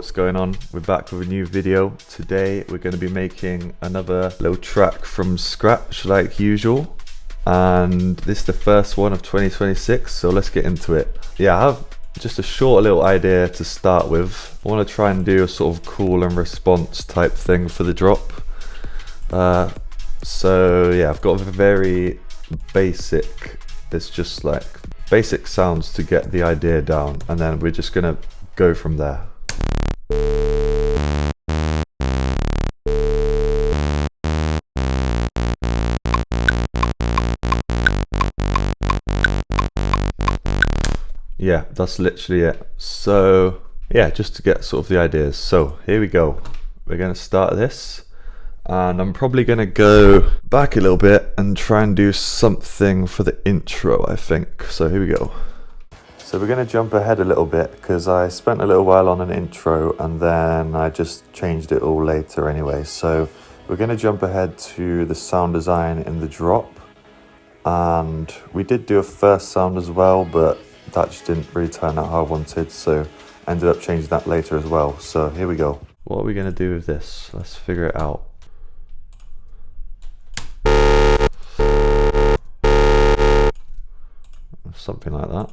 what's going on? We're back with a new video. Today we're going to be making another little track from scratch like usual, and this is the first one of 2026, so let's get into it. Yeah, I have just a short little idea to start with. I want to try and do a sort of call and response type thing for the drop. So yeah, I've got a very basic, it's just like basic sounds to get the idea down, and then we're just gonna go from there. Yeah, that's literally it. So yeah, just to get sort of the ideas. So here we go. We're gonna start this, and I'm probably gonna go back a little bit and try and do something for the intro, I think. So here we go. So we're gonna jump ahead a little bit because I spent a little while on an intro and then I just changed it all later anyway. So we're gonna jump ahead to the sound design in the drop, and we did do a first sound as well, but that just didn't really turn out how I wanted, so I ended up changing that later as well. So here we go. What are we gonna do with this? Let's figure it out. Something like that.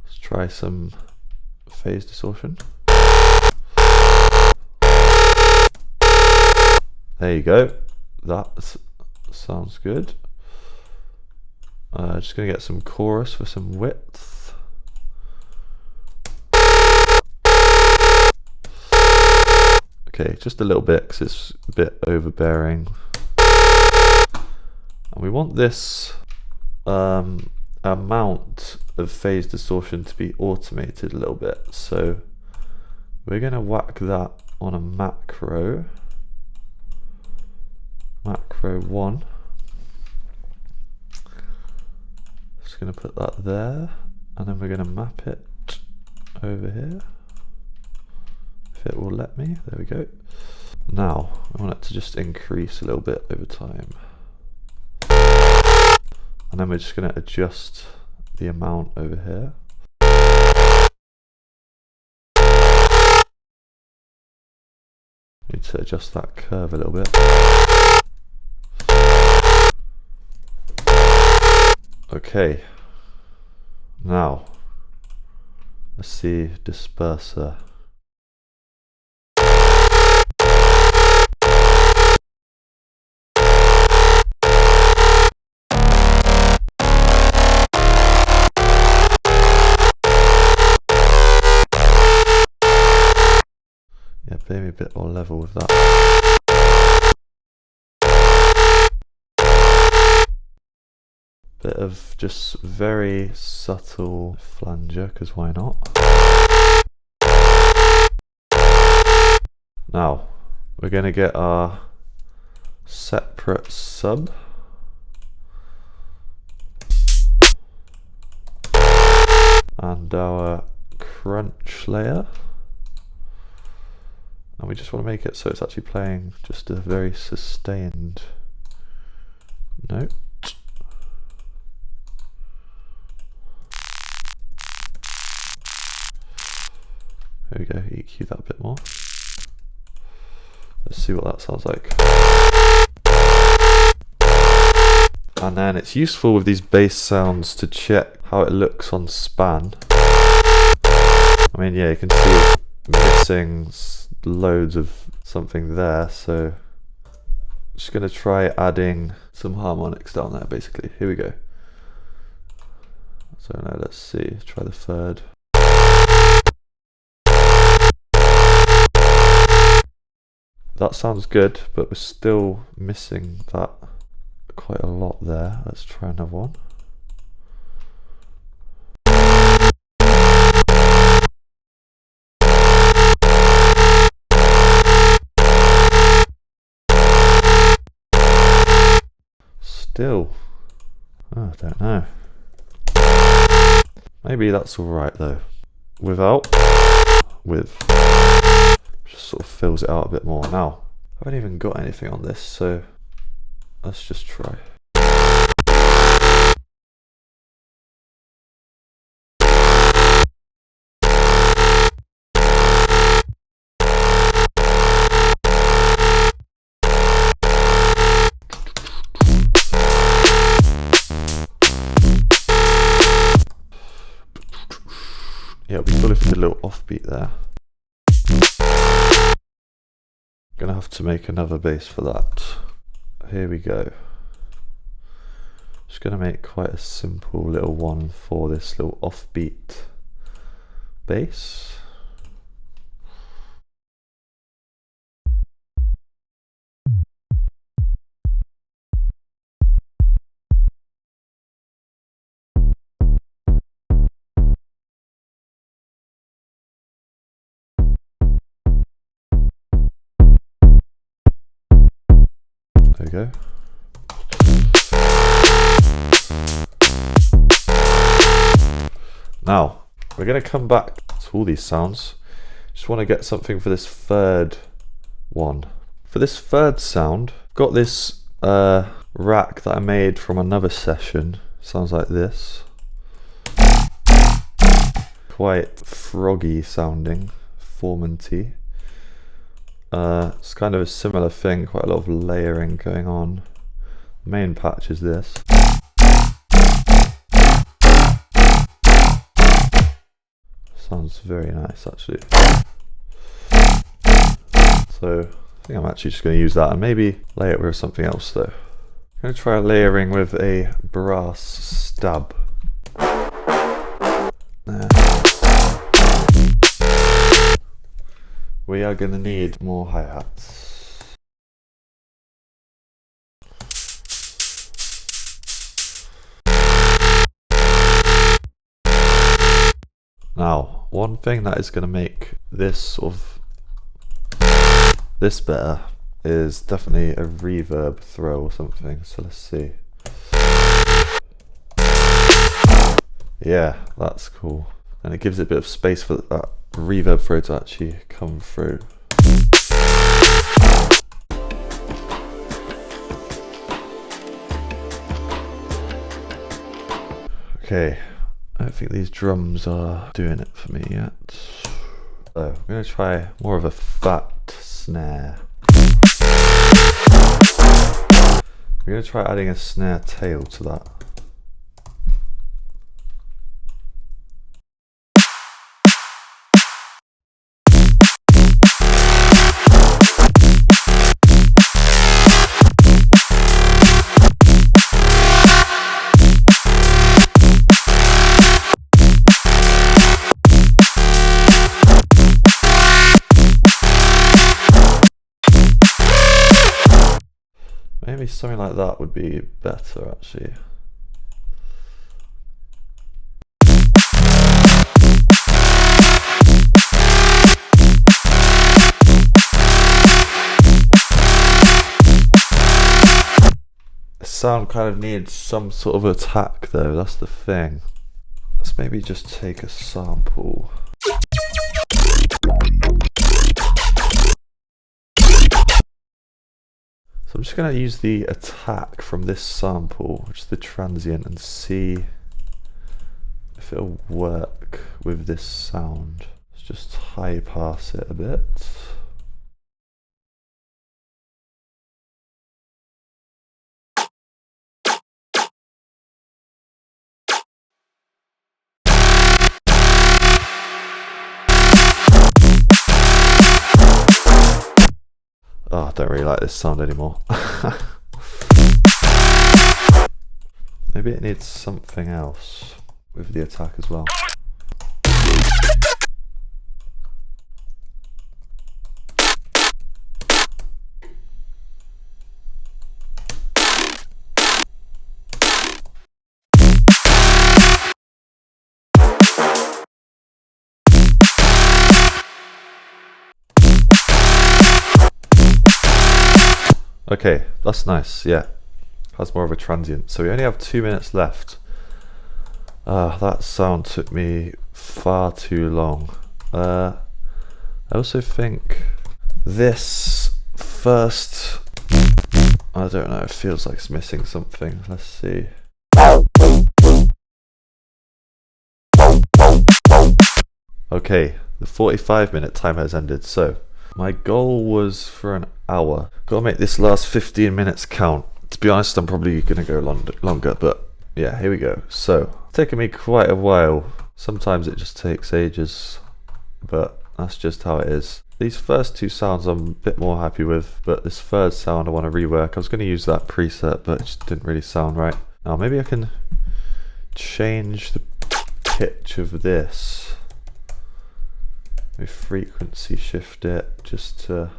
Let's try some phase distortion. There you go. That sounds good. Just gonna get some chorus for some width. Okay, just a little bit because it's a bit overbearing. And we want this amount of phase distortion to be automated a little bit. So we're gonna whack that on a macro. Macro 1. Just going to put that there, and then we're going to map it over here, if it will let me. There we go. Now I want it to just increase a little bit over time, and then we're just going to adjust the amount over here. Need to adjust that curve a little bit. Okay, now let's see disperser. Yeah, maybe a bit more level with that. Bit of just very subtle flanger, because why not? Now we're going to get our separate sub, and our crunch layer, and we just want to make it so it's actually playing just a very sustained note. There we go, EQ that a bit more. Let's see what that sounds like. And then it's useful with these bass sounds to check how it looks on span. I mean, yeah, you can see it missing loads of something there, so just going to try adding some harmonics down there basically. Here we go. So now let's see, try the third. That sounds good, but we're still missing that quite a lot there. Let's try another one. Still, oh, I don't know. Maybe that's alright though. Without, with, just sort of fills it out a bit more. Now, I haven't even got anything on this, so let's just try. Yeah, it'll be cool if we did a little offbeat there. Gonna have to make another bass for that. Here we go. Just gonna make quite a simple little one for this little offbeat bass. There we go. Now, we're going to come back to all these sounds. Just want to get something for this third one. For this third sound, I've got this rack that I made from another session. Sounds like this. Quite froggy sounding, formanty. It's kind of a similar thing, quite a lot of layering going on. The main patch is this. Sounds very nice actually. So I think I'm actually just going to use that and maybe lay it with something else though. I'm going to try layering with a brass stab. There. We are going to need more hi-hats. Now, one thing that is going to make this sort of this better is definitely a reverb throw or something. So let's see. Yeah, that's cool. And it gives it a bit of space for that reverb throw to actually come through. Okay, I don't think these drums are doing it for me yet. So I'm going to try more of a fat snare. I'm going to try adding a snare tail to that. Maybe something like that would be better actually. The sound kind of needs some sort of attack though, that's the thing. Let's maybe just take a sample. So I'm just going to use the attack from this sample, which is the transient, and see if it'll work with this sound. Let's just high pass it a bit. Oh, I don't really like this sound anymore. Maybe it needs something else with the attack as well. Okay, that's nice, yeah. Has more of a transient. So we only have 2 minutes left. That sound took me far too long. I also think this first, I don't know, it feels like it's missing something. Let's see. Okay, the 45-minute timer has ended, so my goal was for an hour. Gotta make this last 15 minutes count. To be honest, I'm probably gonna go longer, but yeah, here we go. So, it's taken me quite a while. Sometimes it just takes ages, but that's just how it is. These first two sounds I'm a bit more happy with, but this third sound I want to rework. I was going to use that preset, but it just didn't really sound right. Now maybe I can change the pitch of this. Maybe frequency shift it just to...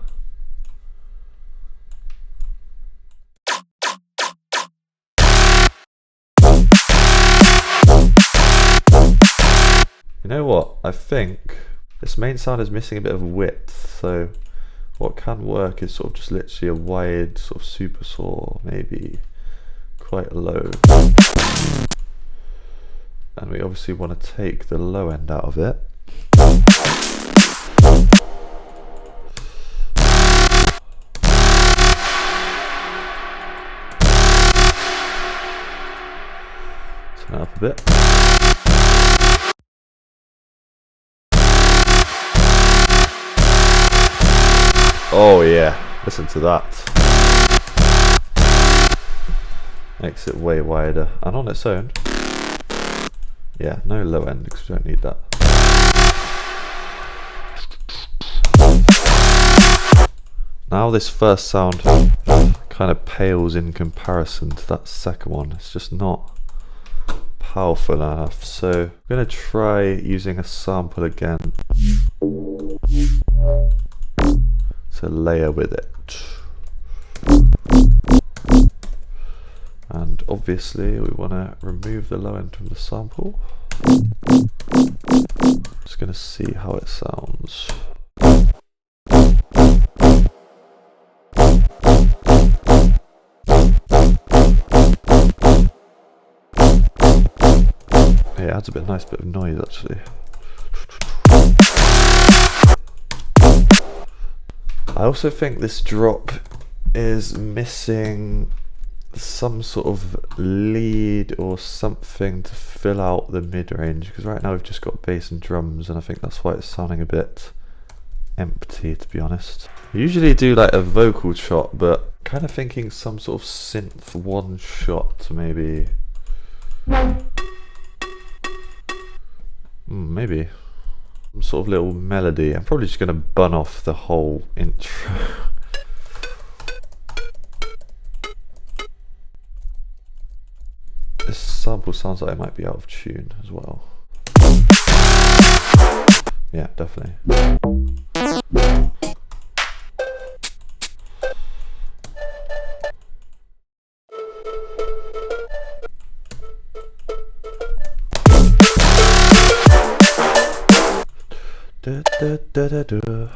You know what? I think this main sound is missing a bit of width, so what can work is sort of just literally a wide sort of super saw, maybe quite low. And we obviously want to take the low end out of it. Turn it up a bit. Oh yeah, listen to that. Makes it way wider, and on its own, yeah, no low end because we don't need that. Now this first sound kind of pales in comparison to that second one. It's just not powerful enough, so I'm going to try using a sample again to layer with it. And obviously we want to remove the low end from the sample. Just going to see how it sounds. Yeah, it adds a nice bit of noise actually. I also think this drop is missing some sort of lead or something to fill out the mid-range, because right now we've just got bass and drums, and I think that's why it's sounding a bit empty, to be honest. I usually do like a vocal shot, but kind of thinking some sort of synth one shot maybe. Maybe some sort of little melody. I'm probably just going to bun off the whole intro. This sample sounds like it might be out of tune as well. Yeah, definitely. Da, da, da, da, da.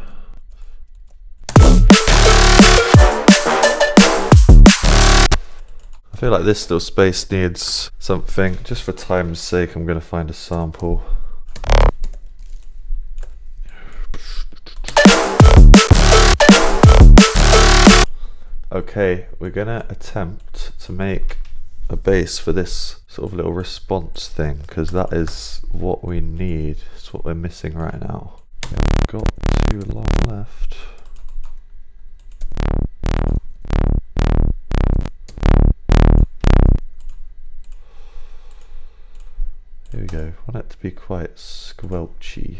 I feel like this little space needs something. Just for time's sake, I'm going to find a sample. Okay, we're going to attempt to make a bass for this sort of little response thing, because that is what we need. It's what we're missing right now. We've got too long left. Here we go. I want it to be quite squelchy.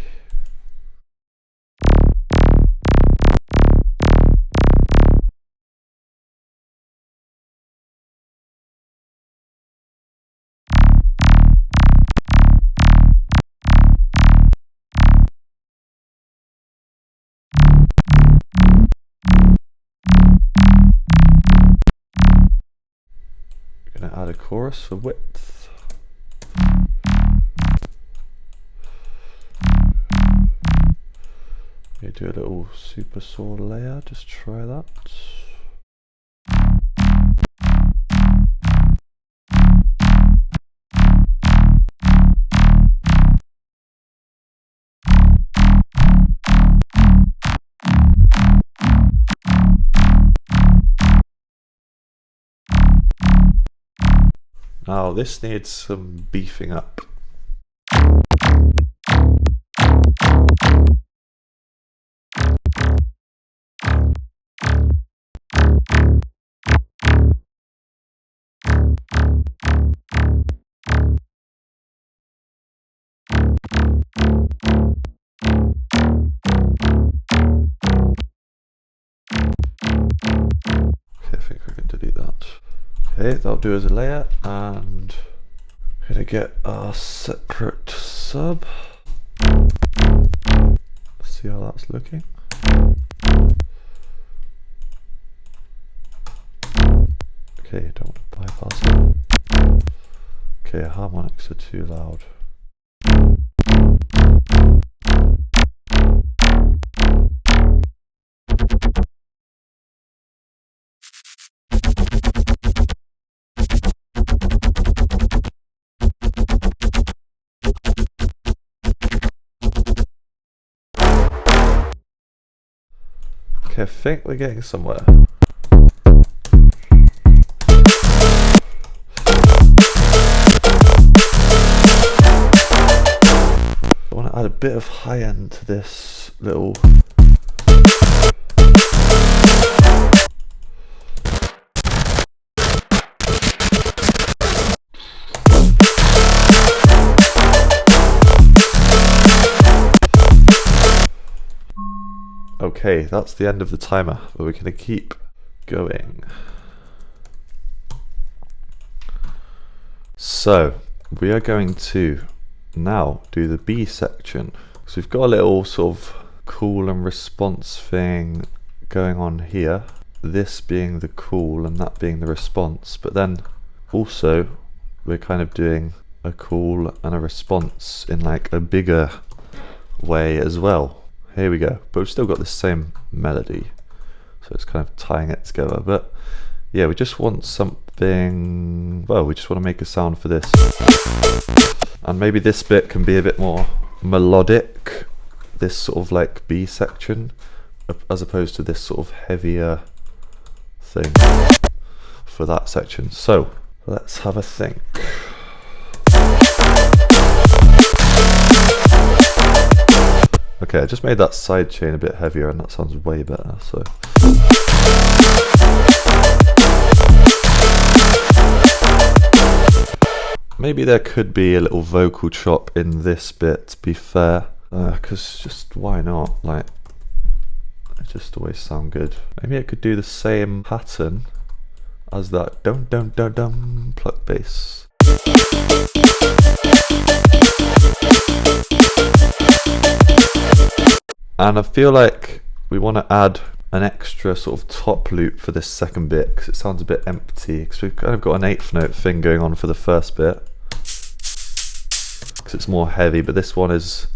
Gonna add a chorus for width. We do a little super saw layer, just try that. Oh, this needs some beefing up. Okay, I think I can delete that. Okay, that'll do as a layer, and we're gonna get our separate sub. See how that's looking. Okay, don't want to bypass it. Okay, harmonics are too loud. Okay, I think we're getting somewhere. I want to add a bit of high end to this little. Okay, that's the end of the timer, but we're going to keep going. So, we are going to now do the B section. So we've got a little sort of cool and response thing going on here. This being the cool and that being the response. But then also we're kind of doing a cool and a response in like a bigger way as well. Here we go, but we've still got the same melody, so it's kind of tying it together. But yeah, we just want something, well, we just want to make a sound for this, and maybe this bit can be a bit more melodic, this sort of like B section, as opposed to this sort of heavier thing for that section. So let's have a think. Okay, I just made that side chain a bit heavier and that sounds way better, so. Maybe there could be a little vocal chop in this bit, to be fair, because just why not, like, it just always sound good. Maybe it could do the same pattern as that dum dum dum dum pluck bass. And I feel like we want to add an extra sort of top loop for this second bit because it sounds a bit empty, because we've kind of got an eighth note thing going on for the first bit because it's more heavy, but this one is,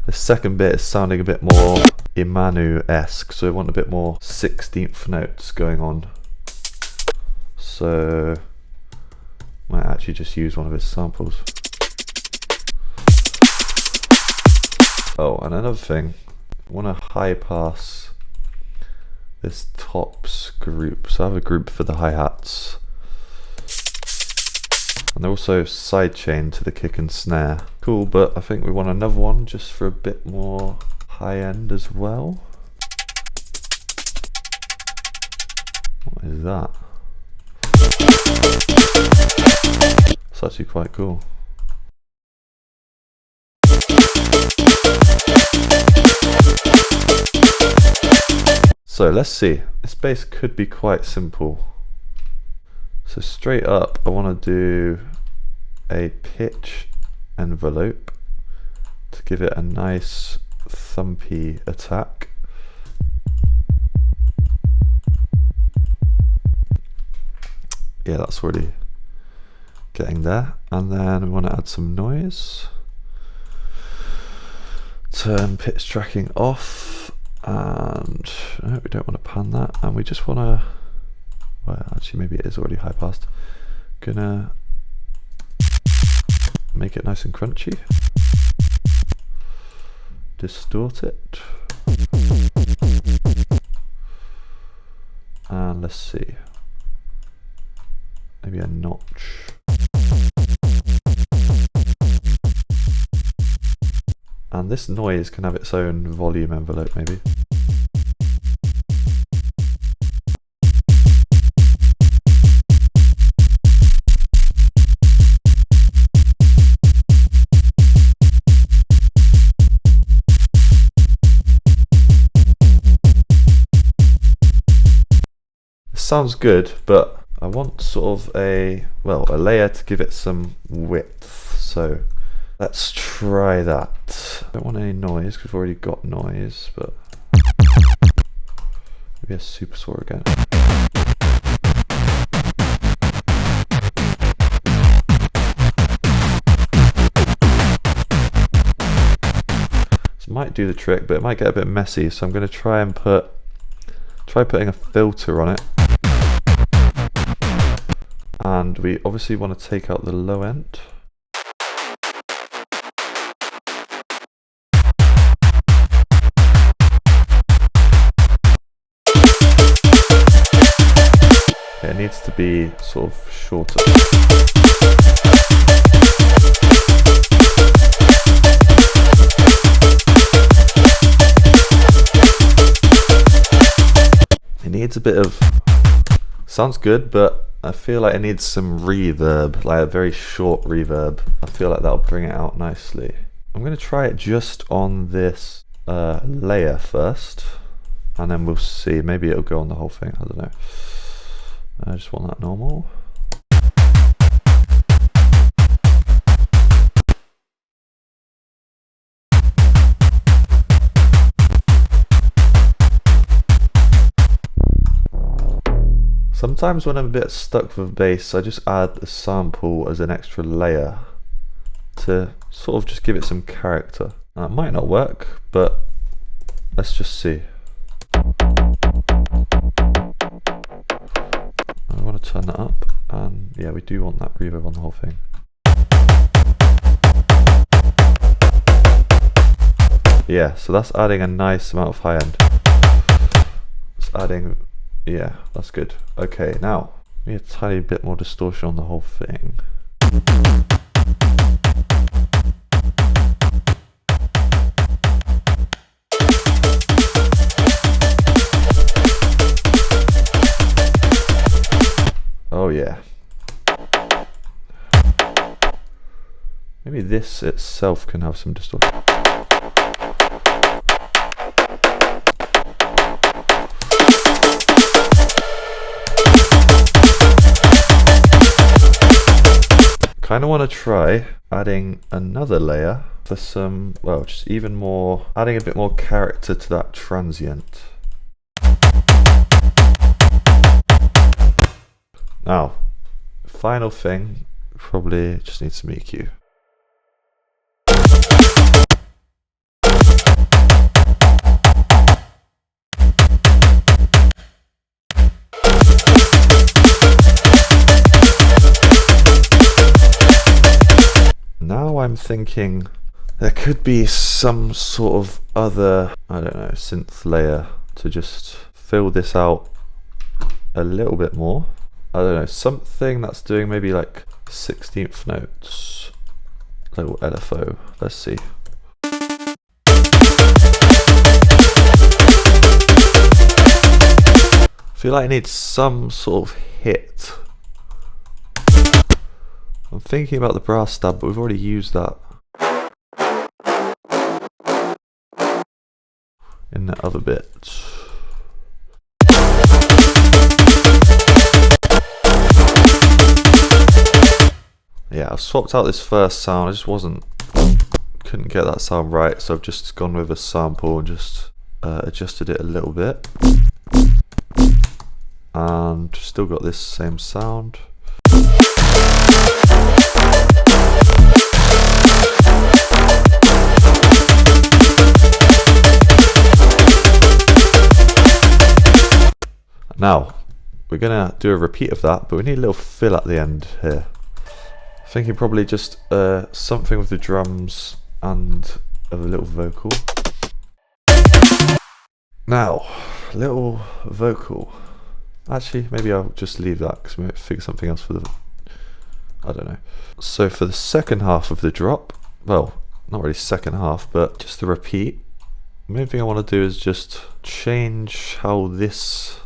the second bit is sounding a bit more Imanu-esque, so we want a bit more 16th notes going on. So might actually just use one of his samples. Oh, and another thing, I want to high pass this tops group. So I have a group for the hi-hats, and they're also sidechained to the kick and snare. Cool, but I think we want another one just for a bit more high end as well. What is that? It's actually quite cool. So let's see, this bass could be quite simple. So straight up, I want to do a pitch envelope to give it a nice thumpy attack. Yeah, that's already getting there. And then we want to add some noise. Turn pitch tracking off. And no, we don't want to pan that, and we just want to, well, actually maybe it is already high passed. Gonna make it nice and crunchy, distort it, and let's see, maybe a notch. And this noise can have its own volume envelope maybe. Sounds good, but I want sort of a layer to give it some width. So let's try that. I don't want any noise because we've already got noise, but maybe a super saw again. This might do the trick, but it might get a bit messy, so I'm going to try and try putting a filter on it. And we obviously want to take out the low end. It needs to be sort of shorter. It needs a bit of, sounds good, but I feel like it needs some reverb, like a very short reverb. I feel like that'll bring it out nicely. I'm going to try it just on this layer first, and then we'll see. Maybe it'll go on the whole thing, I don't know. I just want that normal. Sometimes when I'm a bit stuck with bass, I just add a sample as an extra layer to sort of just give it some character. Now, it might not work, but let's just see. I want to turn that up, and yeah, we do want that reverb on the whole thing. Yeah, so that's adding a nice amount of high end. It's adding, yeah, that's good. Okay, now we need a tiny bit more distortion on the whole thing. Oh yeah. Maybe this itself can have some distortion. Kind of want to try adding another layer for some, well, just even more, adding a bit more character to that transient. Now, final thing, probably just need some EQ. Now I'm thinking there could be some sort of other, I don't know, synth layer to just fill this out a little bit more. I don't know, something that's doing maybe like 16th notes, little LFO, let's see. I feel like I need some sort of hit. I'm thinking about the brass stab, but we've already used that in the other bit. Yeah, I've swapped out this first sound. I just couldn't get that sound right, so I've just gone with a sample and just adjusted it a little bit. And still got this same sound. Now, we're gonna do a repeat of that, but we need a little fill at the end here. Thinking probably just something with the drums and a little vocal. Now, little vocal. Actually, maybe I'll just leave that because we might figure something else for the, I don't know. So for the second half of the drop, well, not really second half, but just the repeat. The main thing I want to do is just change how this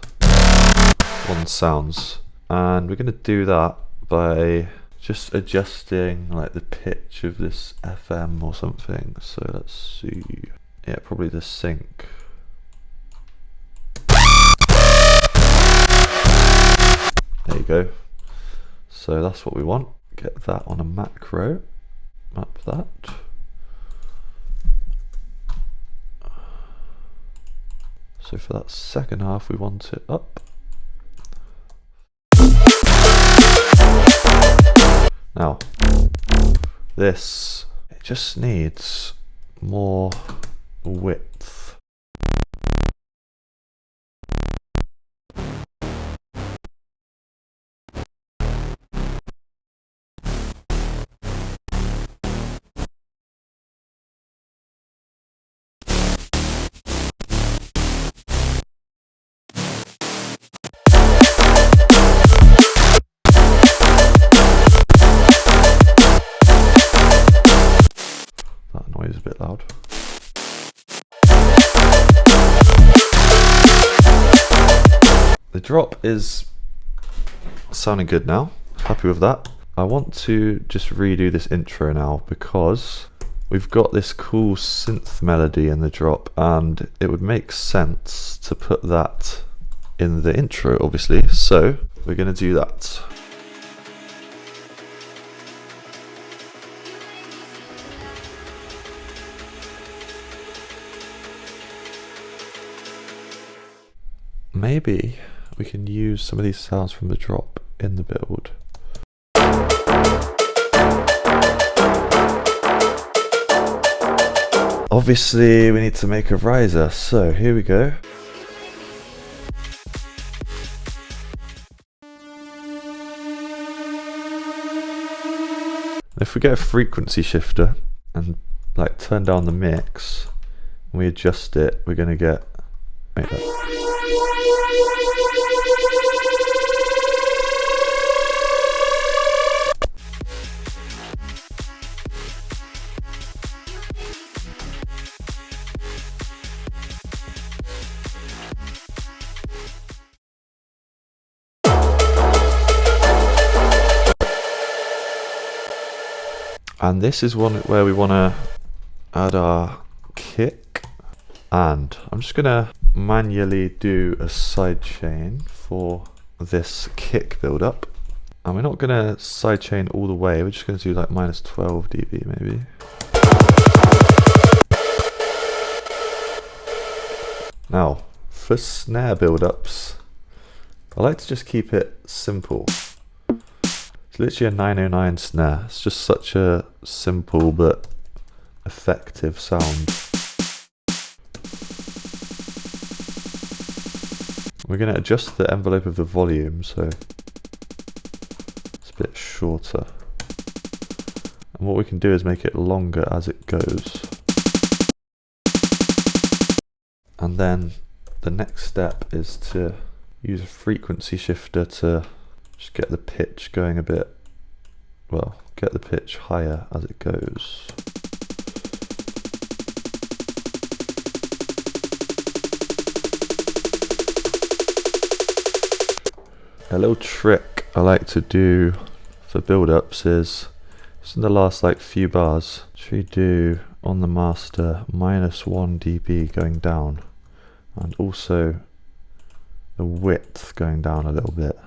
one sounds, and we're going to do that by just adjusting like the pitch of this FM or something. So let's see. Yeah, probably the sync. There you go. So that's what we want. Get that on a macro. Map that. So for that second half, we want it up. Now, this, it just needs more width. Is a bit loud. The drop is sounding good now. Happy with that. I want to just redo this intro now because we've got this cool synth melody in the drop, and it would make sense to put that in the intro, obviously. So we're going to do that. Maybe we can use some of these sounds from the drop in the build. Obviously, we need to make a riser, so here we go. If we get a frequency shifter and like turn down the mix, and we adjust it, we're going to get like that. And this is one where we want to add our kick, and I'm just going to manually do a sidechain for this kick build up, and we're not going to sidechain all the way, we're just going to do like minus 12 dB maybe. Now for snare build ups, I like to just keep it simple. It's literally a 909 snare. It's just such a simple but effective sound. We're going to adjust the envelope of the volume so it's a bit shorter. And what we can do is make it longer as it goes. And then the next step is to use a frequency shifter to just get the pitch going a bit, well, get the pitch higher as it goes. A little trick I like to do for build-ups is, just in the last like few bars, should we do on the master minus 1 dB going down, and also the width going down a little bit.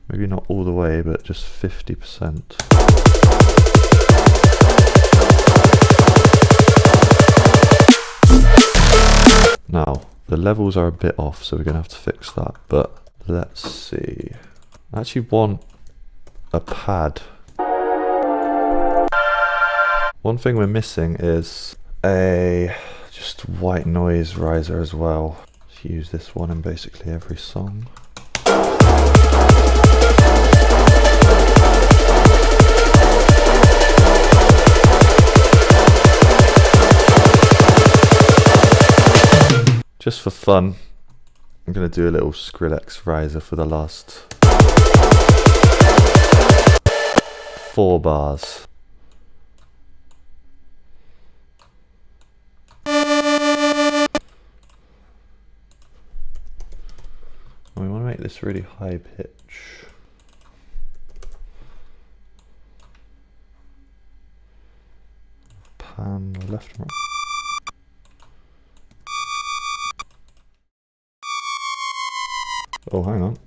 Maybe not all the way, but just 50%. Now, the levels are a bit off, so we're going to have to fix that, but let's see. I actually want a pad. One thing we're missing is a just white noise riser as well. Let's use this one in basically every song. Just for fun, I'm going to do a little Skrillex riser for the last 4 bars. this really high pitch. Pan left and right. Oh, hang on.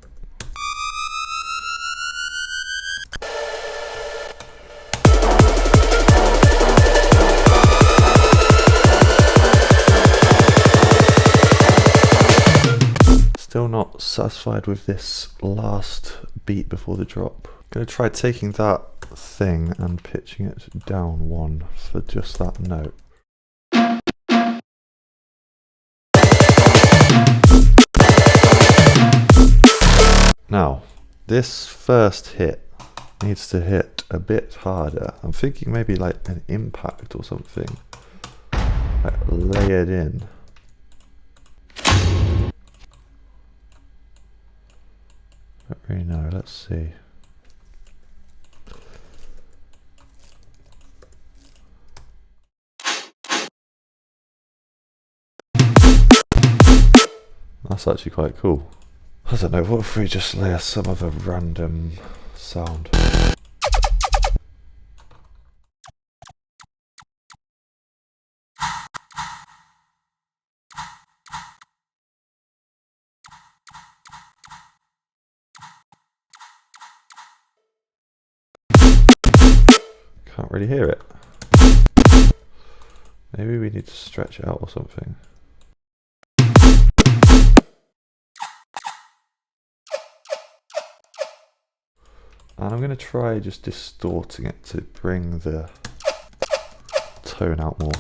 Still not satisfied with this last beat before the drop. Gonna try taking that thing and pitching it down one for just that note. Now, this first hit needs to hit a bit harder. I'm thinking maybe like an impact or something, like layered in. Don't really know, let's see. That's actually quite cool. I don't know, what if we just layer some other random sound? Can't really hear it. Maybe we need to stretch it out or something. And I'm going to try just distorting it to bring the tone out more.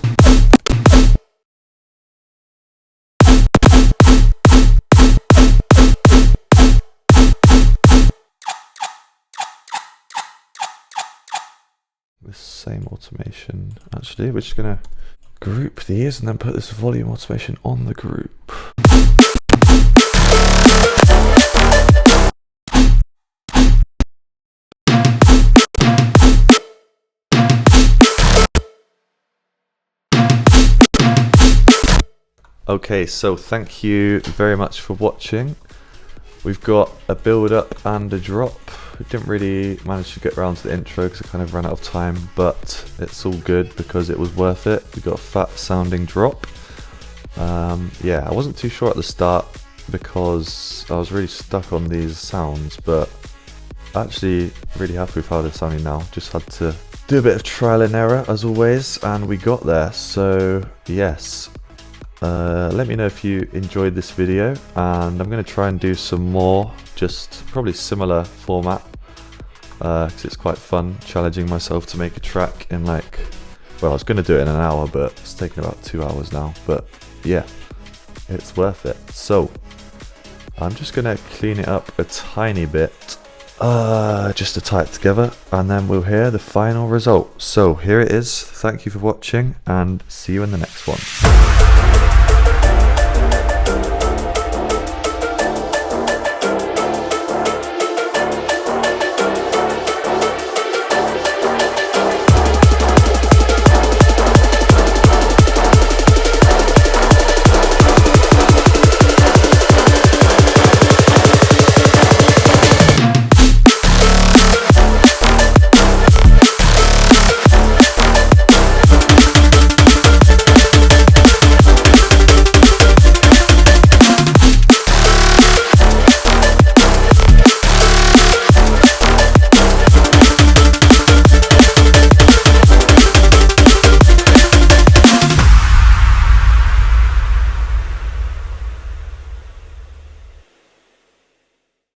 This same automation, actually, we're just going to group these and then put this volume automation on the group. Okay, so thank you very much for watching. We've got a build up and a drop. We didn't really manage to get around to the intro because I kind of ran out of time, but it's all good because it was worth it. We got a fat sounding drop. Yeah, I wasn't too sure at the start because I was really stuck on these sounds, but actually really happy with how they're sounding now. Just had to do a bit of trial and error as always, and we got there. So yes. Let me know if you enjoyed this video, and I'm going to try and do some more, just probably similar format, because it's quite fun challenging myself to make a track in like, well, I was going to do it in an hour, but it's taken about 2 hours now, but yeah, it's worth it. So I'm just going to clean it up a tiny bit, just to tie it together, and then we'll hear the final result. So here it is. Thank you for watching, and see you in the next one.